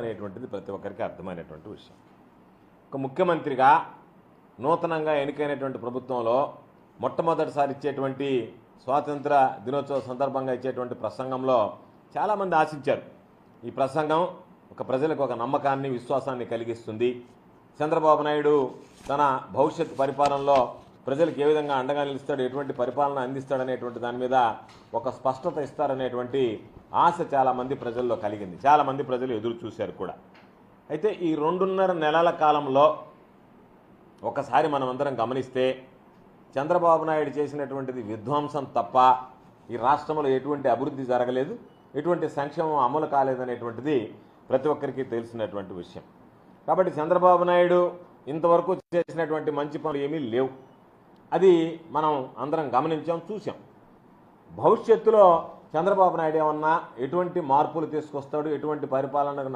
అనేటువంటిది ప్రతి ఒక్కరికి అర్థమైనటువంటి విషయం. ఒక ముఖ్యమంత్రిగా నూతనంగా ఎన్నికైనటువంటి ప్రభుత్వంలో మొట్టమొదటిసారి ఇచ్చేటువంటి స్వాతంత్ర దినోత్సవ సందర్భంగా ఇచ్చేటువంటి ప్రసంగంలో చాలామంది ఆశించారు. ఈ ప్రసంగం ఒక ప్రజలకు ఒక నమ్మకాన్ని, విశ్వాసాన్ని కలిగిస్తుంది. చంద్రబాబు నాయుడు తన భవిష్యత్ పరిపాలనలో ప్రజలకు ఏ విధంగా అండగా నిలుస్తాడు, ఎటువంటి పరిపాలన అందిస్తాడనేటువంటి దాని మీద ఒక స్పష్టత ఇస్తారనేటువంటి ఆశ చాలామంది ప్రజల్లో కలిగింది. చాలామంది ప్రజలు ఎదురు చూశారు కూడా. అయితే ఈ 2.5 నెలల కాలంలో ఒకసారి మనమందరం గమనిస్తే చంద్రబాబు నాయుడు చేసినటువంటిది విధ్వంసం తప్ప ఈ రాష్ట్రంలో ఎటువంటి అభివృద్ధి జరగలేదు, ఎటువంటి సంక్షేమం అమలు కాలేదనేటువంటిది ప్రతి ఒక్కరికి తెలిసినటువంటి విషయం. కాబట్టి చంద్రబాబు నాయుడు ఇంతవరకు చేసినటువంటి మంచి పనులు ఏమీ లేవు. అది మనం అందరం గమనించాం, చూసాం. భవిష్యత్తులో చంద్రబాబు నాయుడు ఏమన్నా ఎటువంటి మార్పులు తీసుకొస్తాడు, ఎటువంటి పరిపాలనకు